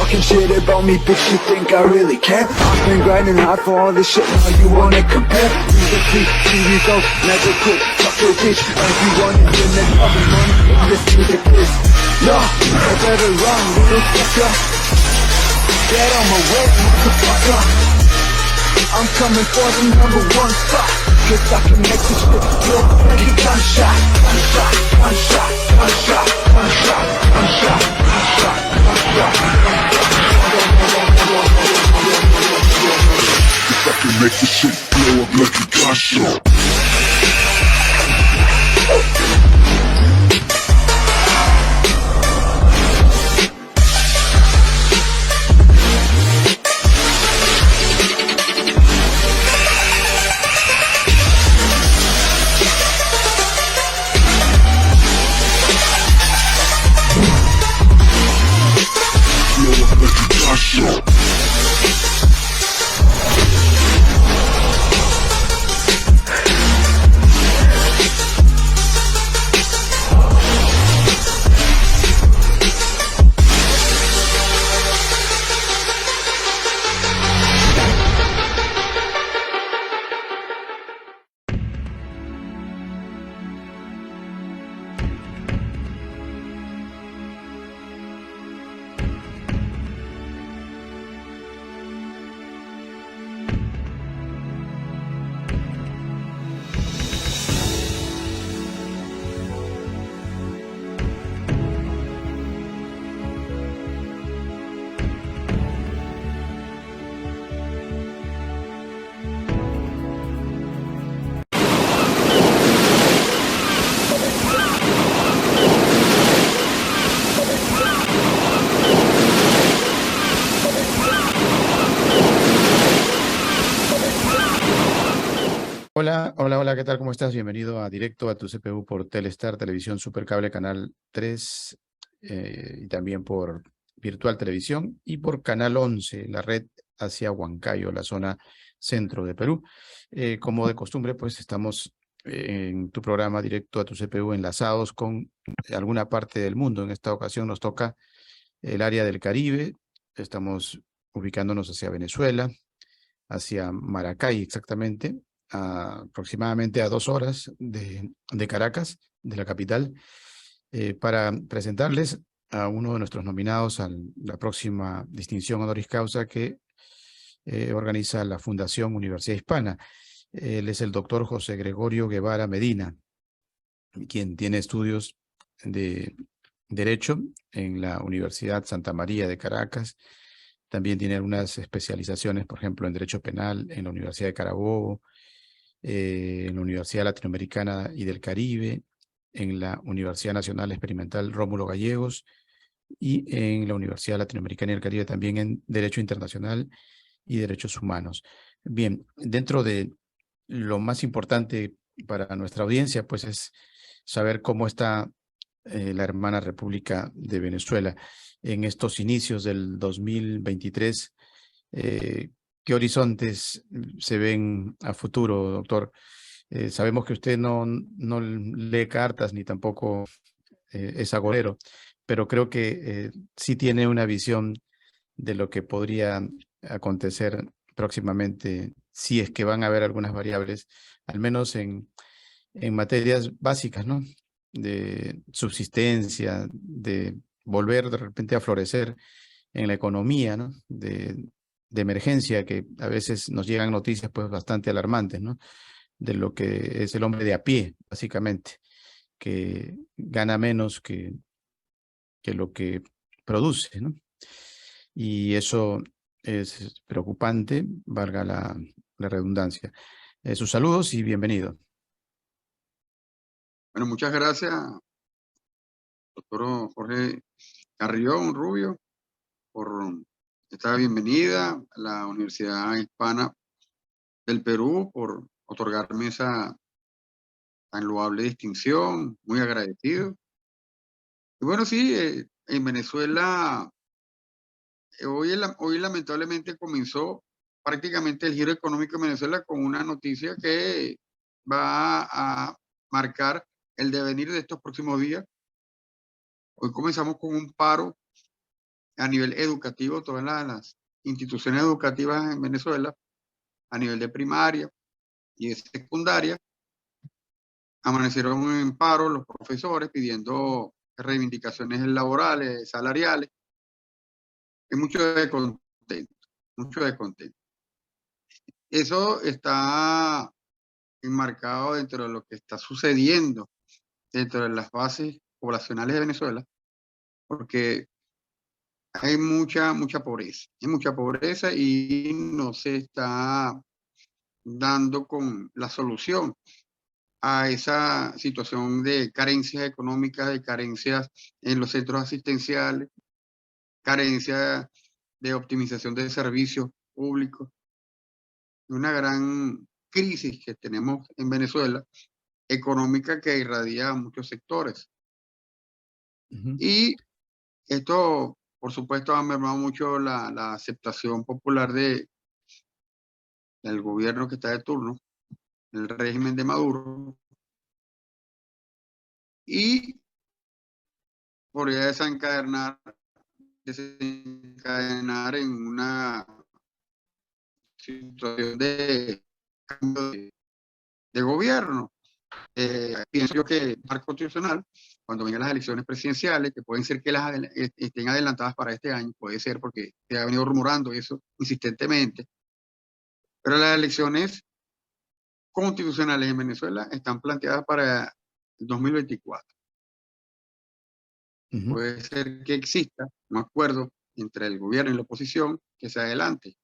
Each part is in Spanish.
talking shit about me, bitch, you think I really care? I've been grinding hard for all this shit, now you wanna compare? Music free, TV go, never quit, fuck your bitch. Everyone in here make all the money, this music is. No, I better run, little fucker. Get on my way, motherfucker. I'm coming for the #1 spot. Cause I can make this shit feel like a gunshot. Gunshot, gunshot, gunshot, gunshot, gunshot, gunshot, gunshot. Cause I can make this shit blow up like a gunshot. Hola, ¿qué tal? ¿Cómo estás? Bienvenido a Directo a tu CPU por Telestar, Televisión Supercable, Canal 3, y también por Virtual Televisión y por Canal 11, la red hacia Huancayo, la zona centro de Perú. Como de costumbre, pues estamos en tu programa Directo a tu CPU enlazados con alguna parte del mundo. En esta ocasión nos toca el área del Caribe. Estamos ubicándonos hacia Venezuela, hacia Maracay exactamente, aproximadamente a 2 horas de Caracas, de la capital, para presentarles a uno de nuestros nominados a la próxima distinción honoris causa que organiza la Fundación Universidad Hispana. Él es el doctor José Gregorio Guevara Medina, quien tiene estudios de Derecho en la Universidad Santa María de Caracas. También tiene algunas especializaciones, por ejemplo, en Derecho Penal en la Universidad de Carabobo, en la Universidad Latinoamericana y del Caribe, en la Universidad Nacional Experimental Rómulo Gallegos y en la Universidad Latinoamericana y del Caribe también en Derecho Internacional y Derechos Humanos. Bien, dentro de lo más importante para nuestra audiencia, pues es saber cómo está la hermana República de Venezuela en estos inicios del 2023. ¿Qué horizontes se ven a futuro, doctor? Sabemos que usted no lee cartas ni tampoco es agorero, pero creo que sí tiene una visión de lo que podría acontecer próximamente, si es que van a haber algunas variables, al menos en materias básicas, ¿no? De subsistencia, de volver de repente a florecer en la economía, ¿no? De emergencia, que a veces nos llegan noticias pues bastante alarmantes, ¿no? De lo que es el hombre de a pie, básicamente, que gana menos que lo que produce, ¿no? Y eso es preocupante, valga la redundancia. Sus saludos y bienvenido. Bueno, muchas gracias, doctor Jorge Carrión Rubio, por esta bienvenida a la Universidad Hispana del Perú, por otorgarme esa tan loable distinción, muy agradecido. Y bueno, sí, en Venezuela, hoy lamentablemente comenzó prácticamente el giro económico en Venezuela con una noticia que va a marcar el devenir de estos próximos días. Hoy comenzamos con un paro a nivel educativo, todas las instituciones educativas en Venezuela, a nivel de primaria y de secundaria, amanecieron en paro los profesores pidiendo reivindicaciones laborales, salariales. Hay mucho descontento, mucho descontento. Eso está enmarcado dentro de lo que está sucediendo dentro de las bases poblacionales de Venezuela, porque hay mucha pobreza. Hay mucha pobreza y no se está dando con la solución a esa situación de carencias económicas, de carencias en los centros asistenciales, carencia de optimización de servicios públicos. Una gran crisis que tenemos en Venezuela, económica, que irradia a muchos sectores. Y esto, por supuesto, ha mermado mucho la aceptación popular del gobierno que está de turno, el régimen de Maduro, y podría desencadenar en una situación de cambio de gobierno. Pienso yo que el marco constitucional, cuando vengan las elecciones presidenciales, que pueden ser que estén adelantadas para este año, puede ser porque se ha venido rumorando eso insistentemente, pero las elecciones constitucionales en Venezuela están planteadas para el 2024. Puede ser que exista un acuerdo entre el gobierno y la oposición que se adelante,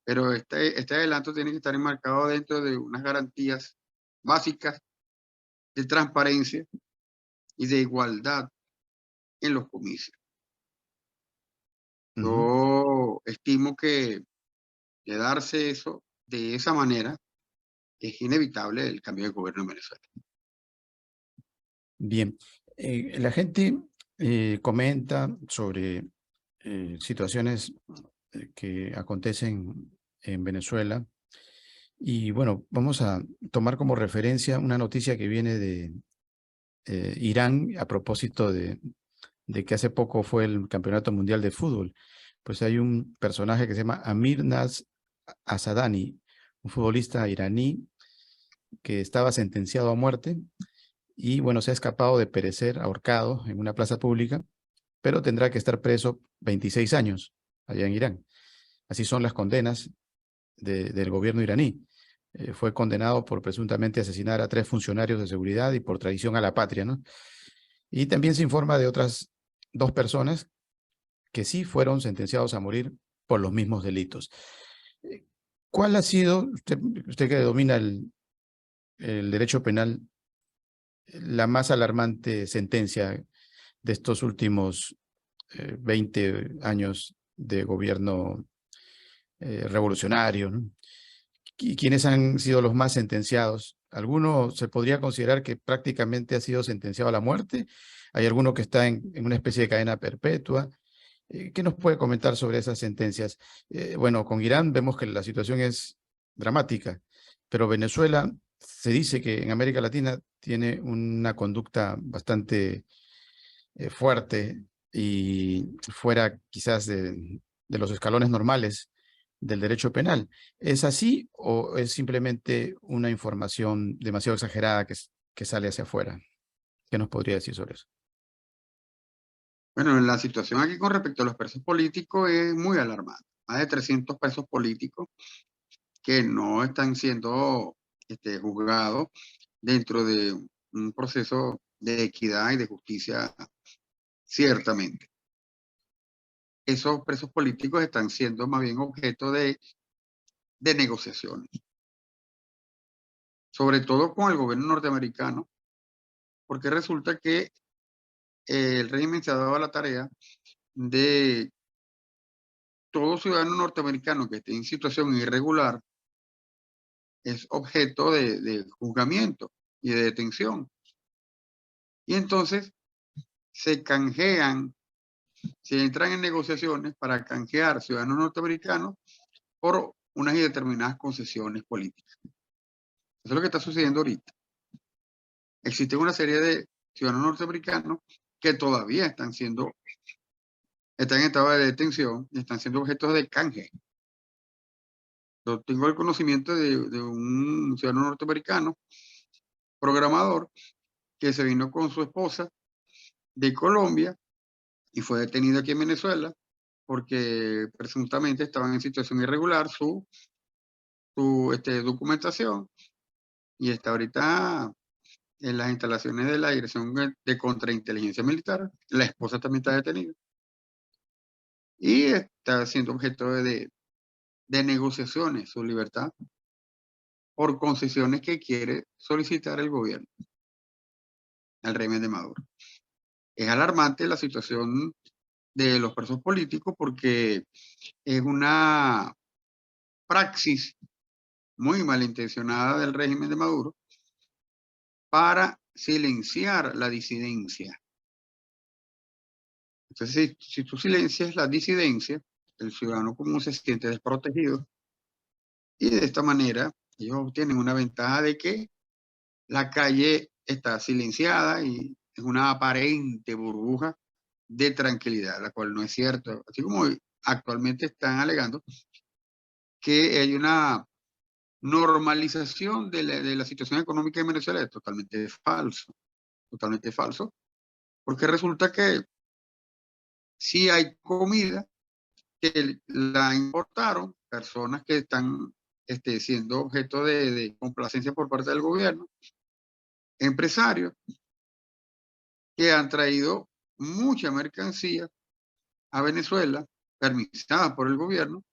pero este adelanto tiene que estar enmarcado dentro de unas garantías básicas de transparencia y de igualdad en los comicios. Yo estimo que de darse eso de esa manera, es inevitable el cambio de gobierno en Venezuela. Bien, la gente comenta sobre situaciones que acontecen en Venezuela. Y bueno, vamos a tomar como referencia una noticia que viene de Irán a propósito de que hace poco fue el Campeonato Mundial de Fútbol. Pues hay un personaje que se llama Amir Naz Asadani, un futbolista iraní que estaba sentenciado a muerte y bueno, se ha escapado de perecer ahorcado en una plaza pública, pero tendrá que estar preso 26 años allá en Irán. Así son las condenas del gobierno iraní. Fue condenado por presuntamente asesinar a 3 funcionarios de seguridad y por traición a la patria, ¿no? Y también se informa de otras 2 personas que sí fueron sentenciados a morir por los mismos delitos. ¿Cuál ha sido, usted que domina el derecho penal, la más alarmante sentencia de estos últimos 20 años de gobierno revolucionario, ¿no? ¿Quiénes han sido los más sentenciados? ¿Alguno se podría considerar que prácticamente ha sido sentenciado a la muerte? ¿Hay alguno que está en una especie de cadena perpetua? ¿Qué nos puede comentar sobre esas sentencias? Bueno, con Irán vemos que la situación es dramática, pero Venezuela se dice que en América Latina tiene una conducta bastante fuerte y fuera quizás de los escalones normales del derecho penal. ¿Es así o es simplemente una información demasiado exagerada que sale hacia afuera? ¿Qué nos podría decir sobre eso? Bueno, la situación aquí con respecto a los presos políticos es muy alarmante. Más de 300 presos políticos que no están siendo juzgados dentro de un proceso de equidad y de justicia, ciertamente. Esos presos políticos están siendo más bien objeto de negociaciones, sobre todo con el gobierno norteamericano, porque resulta que el régimen se ha dado a la tarea de todo ciudadano norteamericano que esté en situación irregular es objeto de juzgamiento y de detención. Y entonces se canjean, se entran en negociaciones para canjear ciudadanos norteamericanos por unas y determinadas concesiones políticas. Eso es lo que está sucediendo ahorita. Existe una serie de ciudadanos norteamericanos que todavía están siendo están en estado de detención y están siendo objetos de canje. Yo tengo el conocimiento de un ciudadano norteamericano, programador, que se vino con su esposa de Colombia y fue detenido aquí en Venezuela porque presuntamente estaban en situación irregular su documentación, y está ahorita en las instalaciones de la Dirección de Contrainteligencia Militar. La esposa también está detenida y está siendo objeto de negociaciones su libertad por concesiones que quiere solicitar el gobierno, el régimen de Maduro. Es alarmante la situación de los presos políticos porque es una praxis muy malintencionada del régimen de Maduro para silenciar la disidencia. Entonces, si tú silencias la disidencia, el ciudadano común se siente desprotegido y de esta manera ellos obtienen una ventaja de que la calle está silenciada y es una aparente burbuja de tranquilidad, la cual no es cierto. Así como actualmente están alegando que hay una normalización de la situación económica en Venezuela, es totalmente falso, porque resulta que sí hay comida que la importaron personas que están siendo objeto de complacencia por parte del gobierno, empresarios que han traído mucha mercancía a Venezuela, permisada por el gobierno,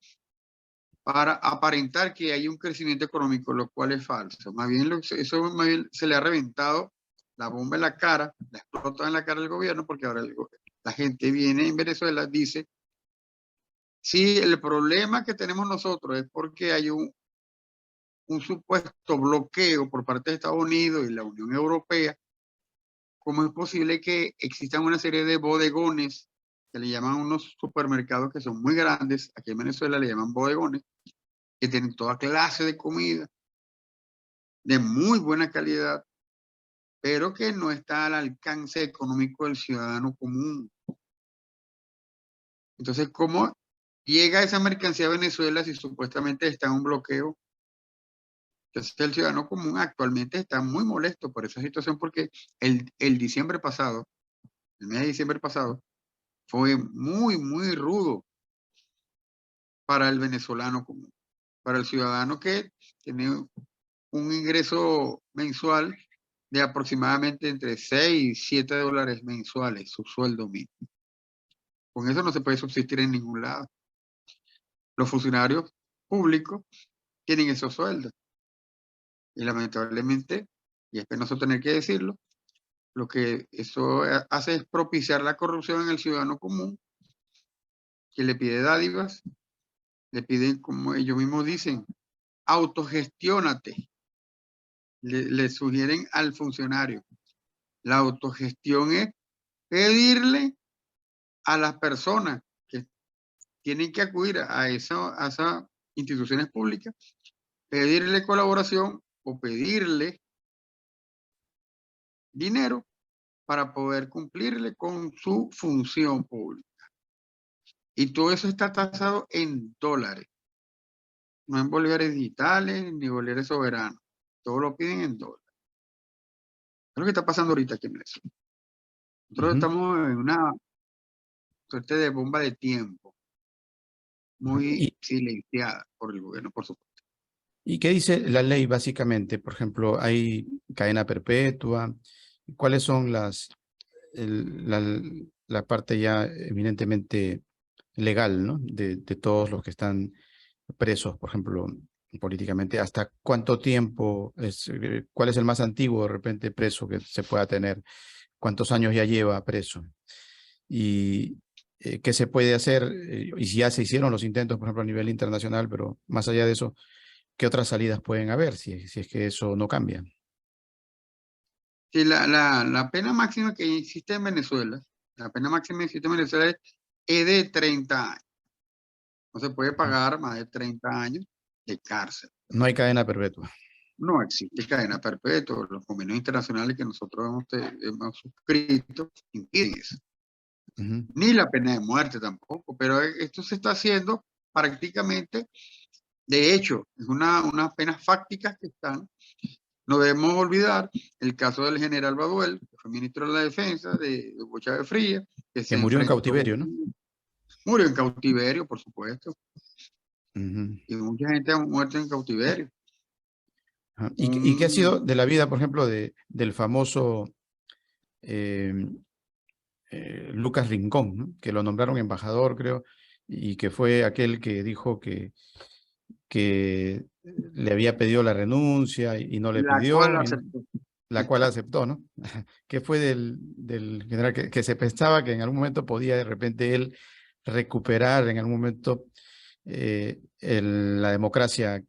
para aparentar que hay un crecimiento económico, lo cual es falso. Más bien, eso más bien se le ha reventado la bomba en la cara, la explota en la cara del gobierno, porque ahora la gente viene en Venezuela, dice, sí, el problema que tenemos nosotros es porque hay un supuesto bloqueo por parte de Estados Unidos y la Unión Europea. ¿Cómo es posible que existan una serie de bodegones que le llaman unos supermercados que son muy grandes? Aquí en Venezuela le llaman bodegones, que tienen toda clase de comida de muy buena calidad, pero que no está al alcance económico del ciudadano común. Entonces, ¿cómo llega esa mercancía a Venezuela si supuestamente está en un bloqueo? Entonces, el ciudadano común actualmente está muy molesto por esa situación porque el diciembre pasado, el mes de diciembre pasado, fue muy, muy rudo para el venezolano común, para el ciudadano que tiene un ingreso mensual de aproximadamente entre 6 y 7 dólares mensuales, su sueldo mínimo. Con eso no se puede subsistir en ningún lado. Los funcionarios públicos tienen esos sueldos. Y lamentablemente, y es penoso tener que decirlo, lo que eso hace es propiciar la corrupción en el ciudadano común, que le pide dádivas, le piden, como ellos mismos dicen, autogestiónate. Le sugieren al funcionario. La autogestión es pedirle a las personas que tienen que acudir a esas instituciones públicas, pedirle colaboración o pedirle dinero para poder cumplirle con su función pública. Y todo eso está tasado en dólares, no en bolívares digitales ni bolívares soberanos. Todo lo piden en dólares. Es lo que está pasando ahorita aquí en Venezuela. Nosotros estamos en una suerte de bomba de tiempo, muy ¿Y, silenciada por el gobierno, por supuesto. y qué dice la ley básicamente? Por ejemplo, hay cadena perpetua. ¿Cuáles son la parte ya eminentemente legal, ¿no? De todos los que están presos, por ejemplo, políticamente? ¿Hasta cuánto tiempo cuál es el más antiguo de repente preso que se pueda tener? ¿Cuántos años ya lleva preso? Y qué se puede hacer, y si ya se hicieron los intentos, por ejemplo, a nivel internacional, pero más allá de eso, ¿qué otras salidas pueden haber si es que eso no cambia? Sí, la pena máxima que existe en Venezuela, la pena máxima que existe en Venezuela es de 30 años. No se puede pagar más de 30 años de cárcel. No hay cadena perpetua. No existe cadena perpetua. Los convenios internacionales que nosotros hemos suscrito impiden eso. Ujú. ni la pena de muerte tampoco, pero esto se está haciendo prácticamente, de hecho, es unas penas fácticas que están. No debemos olvidar el caso del general Baduel, que fue ministro de la Defensa de Hugo Chávez Frías, que Que se murió en enfrentó, cautiverio, ¿no? murió en cautiverio, por supuesto, Ujú. y mucha gente ha muerto en cautiverio. Ajá. ¿Y qué ha sido Un- de la vida, por ejemplo, del famoso eh, Lucas Rincón, ¿no? Que lo nombraron embajador, creo, y que fue aquel que dijo que le había pedido la renuncia y no le la cual pidió, aceptó. la cual aceptó, ¿no? Que fue del general que se pensaba que en algún momento podía de repente él recuperar en algún momento la democracia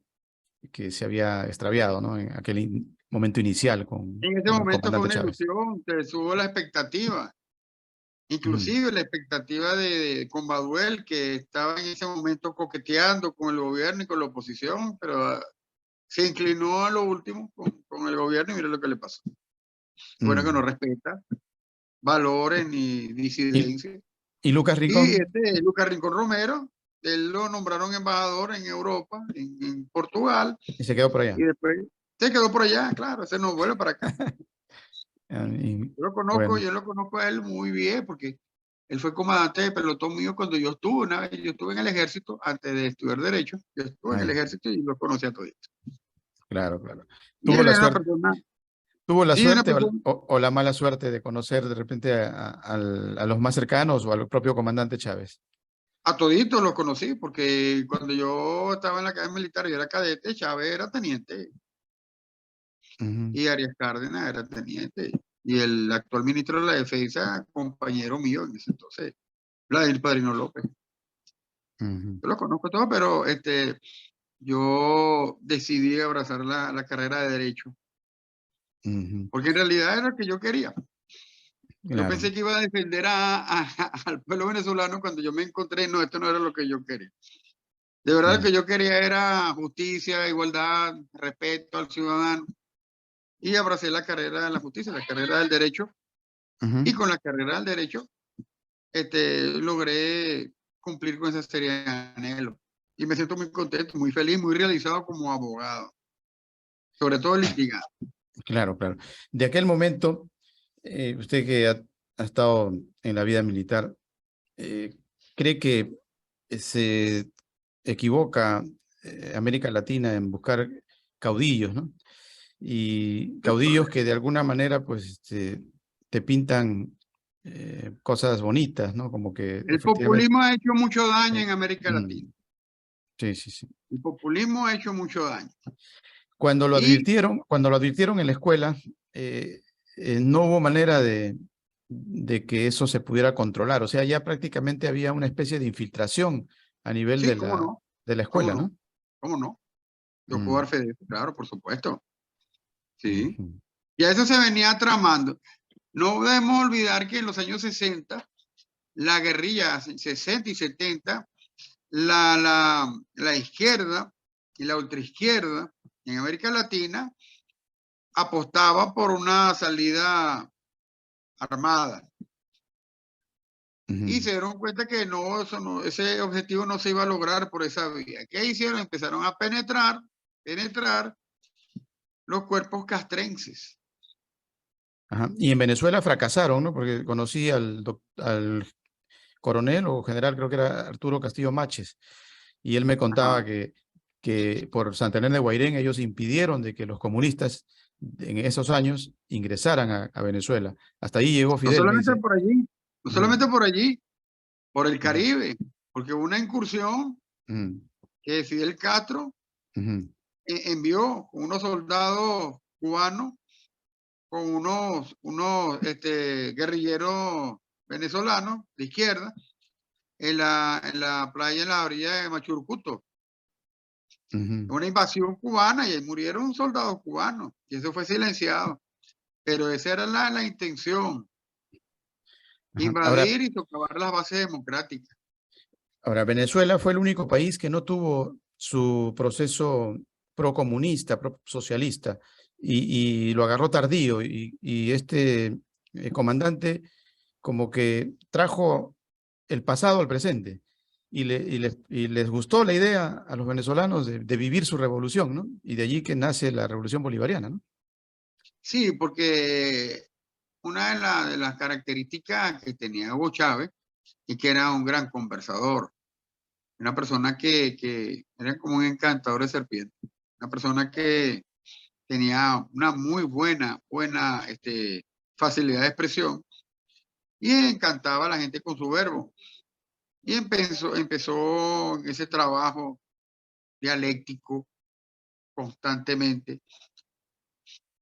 que se había extraviado, ¿no? En aquel momento inicial En ese con el momento fue comandante una Chávez. ilusión, se subió la expectativa, Ujú. inclusive la expectativa con Baduel, que estaba en ese momento coqueteando con el gobierno y con la oposición, pero se inclinó a lo último con el gobierno y mira lo que le pasó. Bueno, que no Mm. respeta valores ni ¿Y, disidencias. y Lucas Y Rincón? Lucas Rincón Romero, él lo nombraron embajador en Europa, en Portugal, Y se quedó por allá. y después se quedó por allá, claro, ese no vuelve para acá. Y, Yo bueno, lo conozco a él muy bien porque él fue comandante de pelotón mío cuando yo estuve una vez, yo estuve en el ejército antes de estudiar Derecho, yo estuve en el ahí, ejército y lo conocí a todos. claro, claro. Y ¿Tuvo él la era una suerte, persona, tuvo la sí, una suerte persona, o la mala suerte de conocer de repente a los más cercanos o al propio comandante Chávez? a toditos los conocí porque cuando yo estaba en la academia militar, yo era cadete, Chávez era teniente. Ujú, Y Arias Cárdenas era teniente. Y el actual ministro de la Defensa, compañero mío en ese entonces, Vladimir Padrino López. ujú, Yo lo conozco todo, pero yo decidí abrazar la carrera de Derecho, ujú. porque en realidad era lo que yo quería. Yo Claro. pensé que iba a defender al pueblo venezolano cuando yo me encontré, no, esto no era lo que yo quería. De verdad lo Mm, que yo quería era justicia, igualdad, respeto al ciudadano. Y abracé la carrera de la justicia, la carrera del derecho. ujú. Y con la carrera del derecho logré cumplir con esa serie de anhelos. Y me siento muy contento, muy feliz, muy realizado como abogado, sobre todo Ah, litigado. claro, claro. De aquel momento, usted que ha estado en la vida militar, eh, ¿cree que se equivoca América Latina en buscar caudillos, ¿no? Y caudillos que de alguna manera, pues, te pintan cosas bonitas, ¿no? Como que El efectivamente. populismo ha hecho mucho daño eh, en América Latina. mm, sí, sí, sí. El populismo ha hecho mucho daño. Y Cuando lo advirtieron en la escuela, no hubo manera de que eso se pudiera controlar. O sea, ya prácticamente había una especie de infiltración a nivel sí, cómo no, de la cómo escuela, no, ¿no? cómo no. Yo puedo dar Mm, fe de eso, claro, por supuesto. Sí. ujú, Y a eso se venía tramando. No debemos olvidar que en los años 60, la guerrilla, 60 y 70, la izquierda y la ultraizquierda en América Latina apostaba por una salida armada y ujú. se dieron cuenta que no, ese objetivo no se iba a lograr por esa vía. ¿Qué hicieron? Empezaron a penetrar los cuerpos castrenses. Ajá. Y en Venezuela fracasaron, ¿no? Porque conocí al coronel o general, creo que era Arturo Castillo Máchez, y él me Ajá. contaba que por Santander de Guairén ellos impidieron de que los comunistas en esos años ingresaran a Venezuela. Hasta ahí llegó No Fidel, me solamente dice. por allí, no Ujú, solamente por allí, por el ujú, Caribe, porque hubo una incursión ujú, que Fidel Castro ujú, envió unos soldados cubanos con guerrilleros venezolanos de izquierda en la playa, en la orilla de Machurcuto. ujú. Una invasión cubana y ahí murieron soldados cubanos y eso fue silenciado. Pero esa era la intención, Ajá. invadir y socavar las bases democráticas. Ahora, Venezuela fue el único país que no tuvo su proceso procomunista, socialista, y lo agarró tardío. Y este comandante como que trajo el pasado al presente y les gustó la idea a los venezolanos de vivir su revolución, ¿no? Y de allí que nace la revolución bolivariana, ¿no? Sí, porque una de las características que tenía Hugo Chávez es que era un gran conversador, una persona que era como un encantador de serpientes, una persona que tenía una muy buena facilidad de expresión y encantaba a la gente con su verbo. Y empezó en ese trabajo dialéctico constantemente,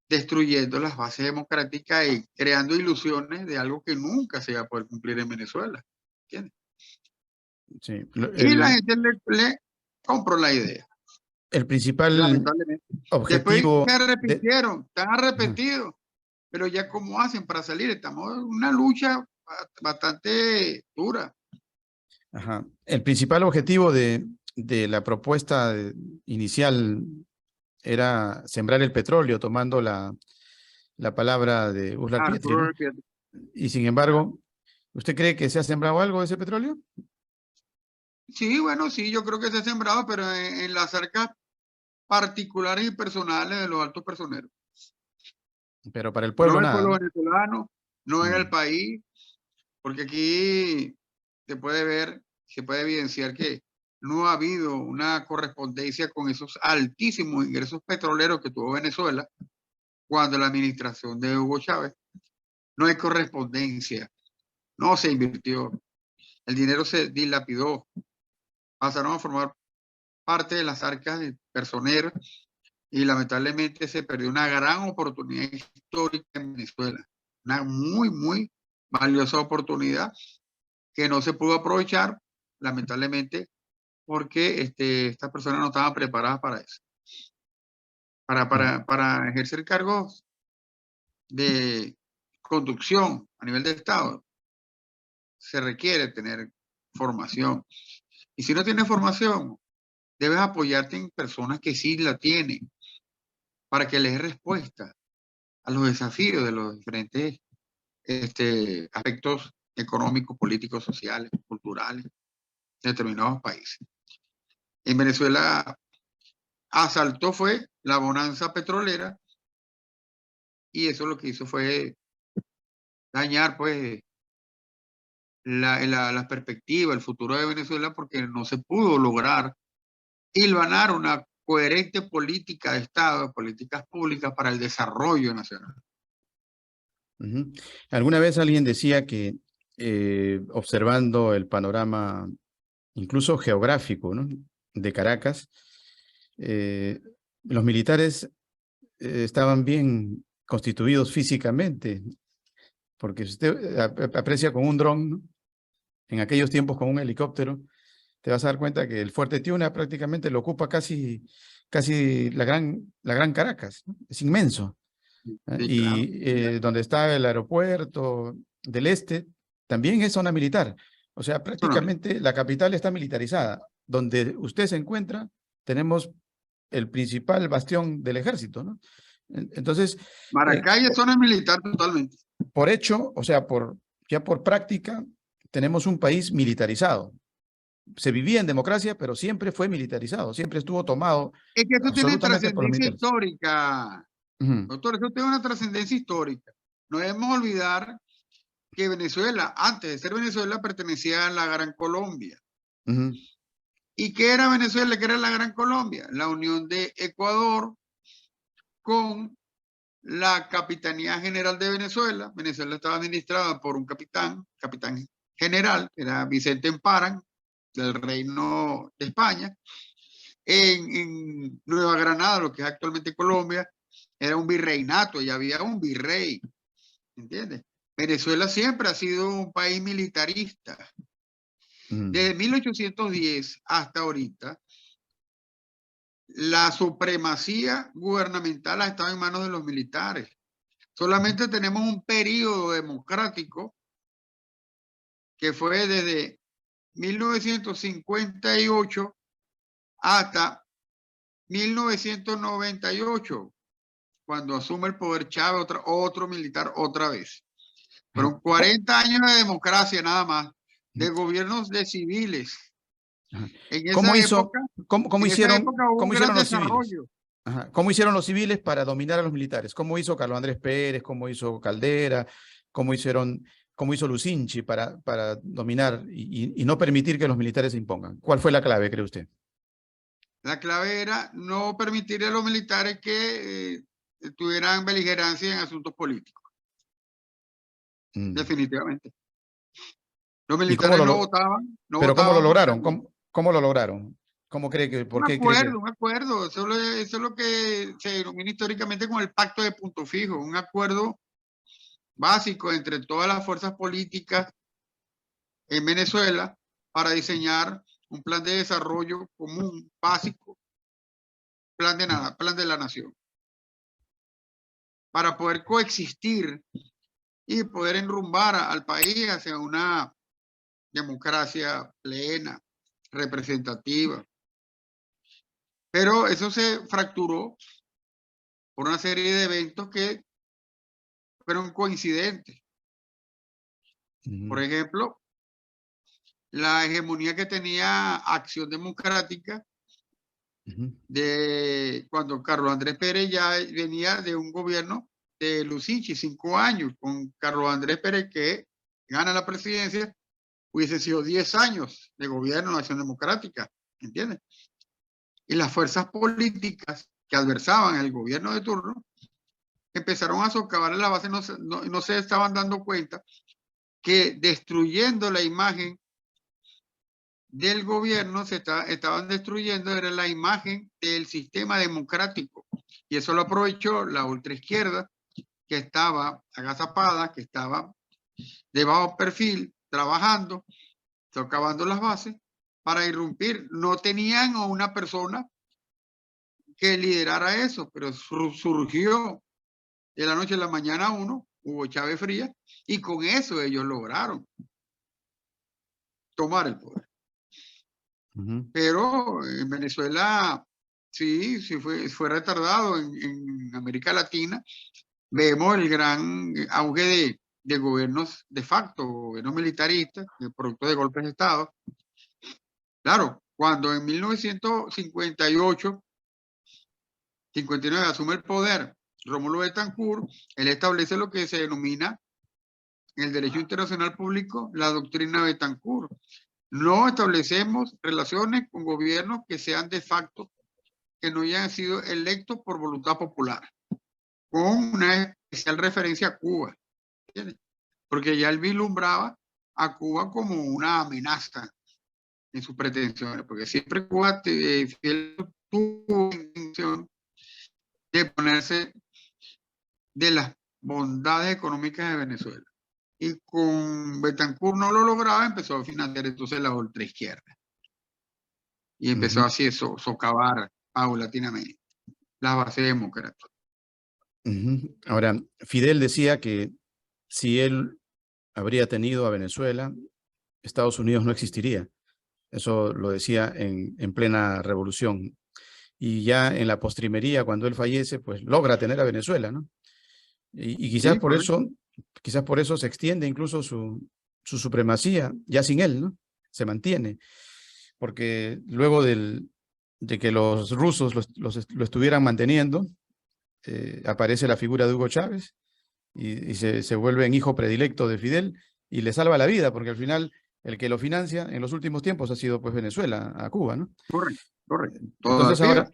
destruyendo las bases democráticas y creando ilusiones de algo que nunca se iba a poder cumplir en Venezuela. ¿Entiendes? Sí. Y la gente le compró la idea, El principal lamentablemente. Después objetivo se de... arrepintieron, están Ajá. arrepentidos, pero ya cómo hacen para salir, estamos en una lucha bastante dura. Ajá. El principal objetivo de la propuesta inicial era sembrar el petróleo, tomando la palabra de Uslar Pietri, ¿no? Y sin embargo, ¿usted cree que se ha sembrado algo de ese petróleo? Sí, bueno, sí, yo creo que se ha sembrado, pero en las arcas particulares y personales de los altos personeros. Pero para el No pueblo en el nada, pueblo ¿no? venezolano, no en el Mm. país, porque aquí se puede ver, se puede evidenciar que no ha habido una correspondencia con esos altísimos ingresos petroleros que tuvo Venezuela cuando la administración de Hugo Chávez. No hay correspondencia, no se invirtió, el dinero se dilapidó, pasaron a formar parte de las arcas personeras y lamentablemente se perdió una gran oportunidad histórica en Venezuela, una muy valiosa oportunidad que no se pudo aprovechar, lamentablemente, porque estas personas no estaban preparadas para eso. Para ejercer cargos de conducción a nivel de Estado, se requiere tener formación. Y si no tienes formación, debes apoyarte en personas que sí la tienen, para que les dé respuesta a los desafíos de los diferentes aspectos económicos, políticos, sociales, culturales de determinados países. En Venezuela asaltó fue la bonanza petrolera y eso lo que hizo fue dañar pues la perspectiva, el futuro de Venezuela, porque no se pudo lograr hilvanar una coherente política de Estado, políticas públicas para el desarrollo nacional. Ujú. Alguna vez alguien decía que observando el panorama, incluso geográfico, ¿no?, de Caracas, eh, los militares estaban bien constituidos físicamente, porque si usted aprecia con un dron, ¿no?, en aquellos tiempos con un helicóptero, te vas a dar cuenta que el Fuerte Tiuna prácticamente lo ocupa casi la gran Caracas, ¿no? Es inmenso. Sí, claro. Y donde está el aeropuerto del este, también es zona militar. O sea, prácticamente la capital está militarizada. Donde usted se encuentra, tenemos el principal bastión del ejército, ¿no? Entonces, Maracay es zona militar totalmente. por hecho, o sea, ya por práctica, tenemos un país militarizado. Se vivía en democracia, pero siempre fue militarizado, siempre estuvo tomado Es que eso tiene absolutamente por los trascendencia militares. histórica, Ujú, doctor, eso tiene una trascendencia histórica. No debemos olvidar que Venezuela, antes de ser Venezuela, pertenecía a la Gran Colombia. ujú. ¿Y qué era Venezuela? ¿Qué era la Gran Colombia? La unión de Ecuador con la Capitanía General de Venezuela. Venezuela estaba administrada por un capitán general, que era Vicente Emparan, del Reino de España. En Nueva Granada, lo que es actualmente Colombia, era un virreinato y había un virrey, ¿entiendes? Venezuela siempre ha sido un país militarista. Desde 1810 hasta ahorita, la supremacía gubernamental ha estado en manos de los militares. Solamente tenemos un periodo democrático que fue desde 1958 hasta 1998, cuando asume el poder Chávez, otro militar otra vez. Fueron 40 años de democracia nada más, de gobiernos de civiles. En ¿Cómo esa hizo, época, cómo en esa hicieron, época hubo un cómo gran hicieron los civiles? desarrollo. Ajá. ¿Cómo hicieron los civiles para dominar a los militares? ¿Cómo hizo Carlos Andrés Pérez? ¿Cómo hizo Caldera? ¿Cómo hizo Lucinchi para dominar y no permitir que los militares se impongan? ¿Cuál fue la clave, cree usted? La clave era no permitirle a los militares que tuvieran beligerancia en asuntos políticos. Definitivamente. Los ¿Y cómo militares no votaban. pero cómo lo Por lograron? cambio. ¿Cómo lo lograron? ¿Cómo cree que, por Un qué cree que? acuerdo. Eso es lo que se denomina históricamente como el pacto de punto fijo. Un acuerdo básico entre todas las fuerzas políticas en Venezuela para diseñar un plan de desarrollo común, básico, plan de la nación, para poder coexistir y poder enrumbar al país hacia una democracia plena, representativa. Pero eso se fracturó por una serie de eventos que fueron coincidentes. Por ejemplo, la hegemonía que tenía Acción Democrática de cuando Carlos Andrés Pérez ya venía de un gobierno de Lucinchi, 5 años, con Carlos Andrés Pérez que gana la presidencia, hubiese sido 10 años de gobierno de Acción Democrática, ¿entiendes? Y las fuerzas políticas que adversaban el gobierno de turno empezaron a socavar la base, no se estaban dando cuenta que destruyendo la imagen del gobierno estaban destruyendo era la imagen del sistema democrático. Y eso lo aprovechó la ultraizquierda, que estaba agazapada, que estaba de bajo perfil, trabajando, socavando las bases para irrumpir. No tenían a una persona que liderara eso, pero surgió de la noche a la mañana Hugo Chávez Frías, y con eso ellos lograron tomar el poder. Pero en Venezuela sí fue retardado. En América Latina vemos el gran auge de gobiernos de facto, gobiernos militaristas, producto de golpes de Estado. Claro, cuando en 1958, 59 asume el poder Rómulo Betancourt, él establece lo que se denomina en el derecho internacional público la doctrina Betancourt. No establecemos relaciones con gobiernos que sean de facto, que no hayan sido electos por voluntad popular, con una especial referencia a Cuba, ¿entiendes? Porque ya él vislumbraba a Cuba como una amenaza en sus pretensiones, porque siempre Cuba tuvo la intención de ponerse de las bondades económicas de Venezuela. Y con Betancourt no lo lograba, empezó a financiar entonces la ultraizquierda. Y empezó así a socavar paulatinamente las bases democráticas. Ahora, Fidel decía que si él habría tenido a Venezuela, Estados Unidos no existiría. Eso lo decía en plena revolución. Y ya en la postrimería, cuando él fallece, pues logra tener a Venezuela, ¿no? Y quizás, Sí, quizás por eso se extiende incluso su supremacía, ya sin él, ¿no? Se mantiene. Porque luego de que los rusos lo estuvieran manteniendo, aparece la figura de Hugo Chávez y se vuelve en hijo predilecto de Fidel y le salva la vida, porque al final el que lo financia en los últimos tiempos ha sido pues Venezuela, a Cuba, ¿no? Correcto. Entonces Todavía. ahora,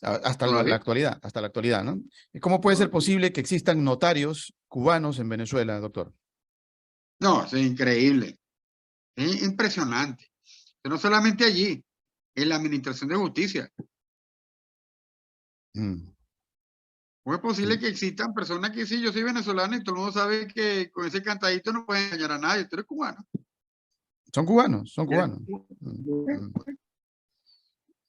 hasta la actualidad, ¿no? ¿Cómo puede ser posible que existan notarios cubanos en Venezuela, doctor? No, es increíble. Es impresionante. Pero no solamente allí, en la administración de justicia. ¿Cómo es posible que existan personas que sí, yo soy venezolano y todo el mundo sabe que con ese cantadito no pueden engañar a nadie, tú eres cubano? Son cubanos, son cubanos.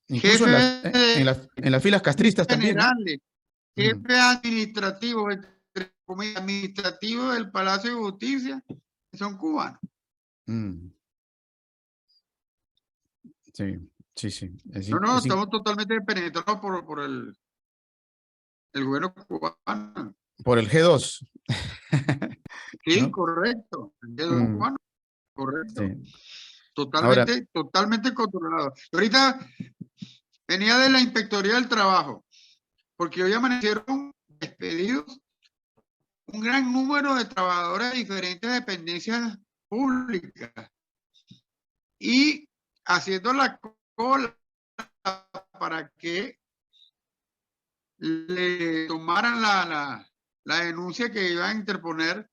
Incluso en las filas castristas también, ¿no? Generales, jefe administrativo, entre comillas, administrativo del Palacio de Justicia, son cubanos. Sí, sí, sí. No, estamos totalmente penetrados por el gobierno cubano. Por el G2. Sí, ¿no? correcto. De Don Mm, Juan, correcto. sí. Ahora, Totalmente controlado. Ahorita venía de la Inspectoría del Trabajo, porque hoy amanecieron despedidos un gran número de trabajadores de diferentes dependencias públicas y haciendo la cola para que le tomaran la denuncia que iban a interponer.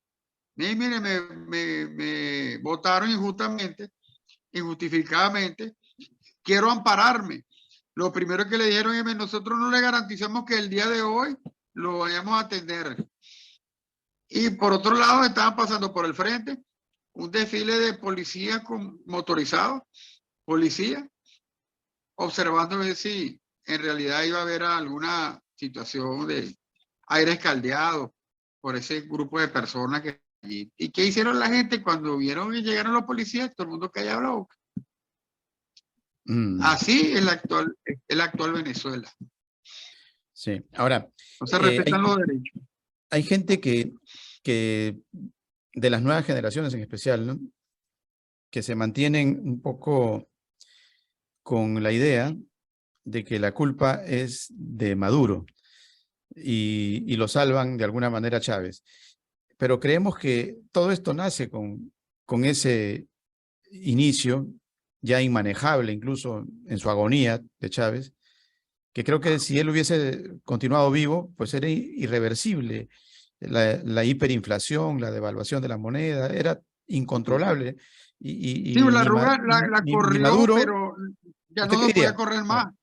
Mire, me votaron injustificadamente, quiero ampararme. Lo primero que le dijeron es: nosotros no le garantizamos que el día de hoy lo vayamos a atender. Y por otro lado, estaban pasando por el frente un desfile de policías motorizados, policías, observando a ver si en realidad iba a haber alguna situación de aire escaldeado por ese grupo de personas que allí. ¿Y qué hicieron la gente cuando vieron que llegaron los policías? Todo el mundo callaba la boca. mm, Así es el actual Venezuela. sí. Ahora, No se hay, respetan los derechos. hay gente que de las nuevas generaciones en especial, ¿no? Que se mantienen un poco con la idea de que la culpa es de Maduro y lo salvan de alguna manera a Chávez. Pero creemos que todo esto nace con ese inicio ya inmanejable, incluso en su agonía de Chávez, que creo que si él hubiese continuado vivo, pues era irreversible. La hiperinflación, la devaluación de la moneda, era incontrolable. Sí, Y la ni, arruga la ni corrió, Maduro, pero ya ¿usted no qué se podía diría? correr Claro, más.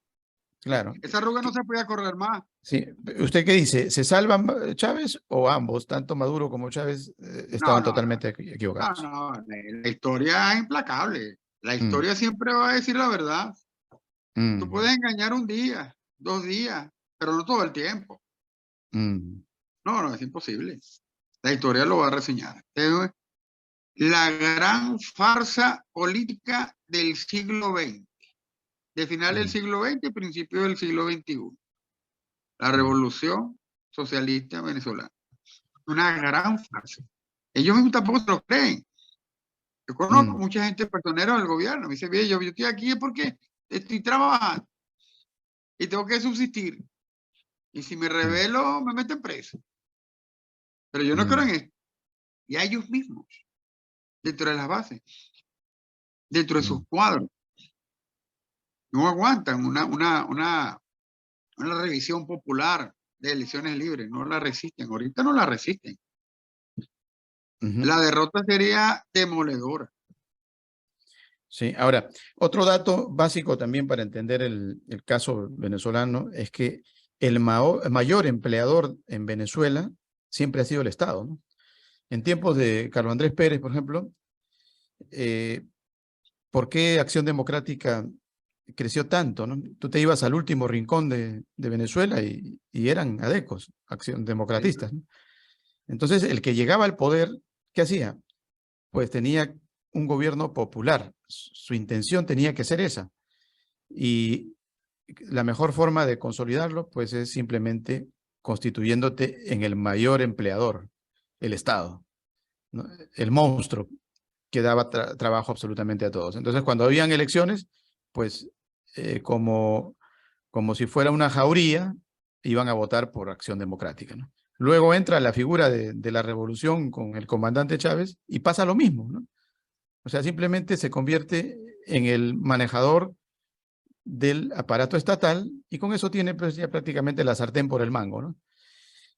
claro. Esa arruga no se podía correr más. Sí. ¿Usted qué dice? ¿Se salvan Chávez o ambos, tanto Maduro como Chávez, No, estaban no, no. totalmente No, equivocados? no. La historia es implacable. La Mm, historia siempre va a decir la verdad. Tú mm, puedes engañar un día, 2 días, pero no todo el tiempo. mm, No, no, es imposible. La historia lo va a reseñar. Es la gran farsa política del siglo XX, de final del mm, siglo XX y principio del siglo XXI. La mm, revolución socialista venezolana. Una gran farsa. Ellos mismos tampoco se lo creen. Yo conozco mm, mucha gente personera del gobierno. Me dice: bien, yo estoy aquí porque estoy trabajando y tengo que subsistir. Y si me mm, rebelo, me meten preso. Pero yo no creo en mm, esto. Y a ellos mismos, dentro de las bases, dentro de sus mm, cuadros, no aguantan una revisión popular de elecciones libres. No la resisten. Ahorita no la resisten. ujú. La derrota sería demoledora. Sí, ahora, otro dato básico también para entender el caso venezolano es que el mayor empleador en Venezuela siempre ha sido el Estado, ¿no? En tiempos de Carlos Andrés Pérez, por ejemplo, eh, ¿por qué Acción Democrática creció tanto, ¿no? Tú te ibas al último rincón de Venezuela y eran adecos, acción ¿Sí? democratistas, ¿no? Entonces, el que llegaba al poder, ¿qué hacía? Pues tenía un gobierno popular. Su intención tenía que ser esa. Y la mejor forma de consolidarlo, pues es simplemente constituyéndote en el mayor empleador, el Estado, ¿no? El monstruo que daba trabajo absolutamente a todos. Entonces, cuando habían elecciones, pues como si fuera una jauría, iban a votar por Acción Democrática, ¿no? Luego entra la figura de la revolución con el comandante Chávez y pasa lo mismo, ¿no? O sea, simplemente se convierte en el manejador del aparato estatal y con eso tiene pues ya prácticamente la sartén por el mango, ¿no?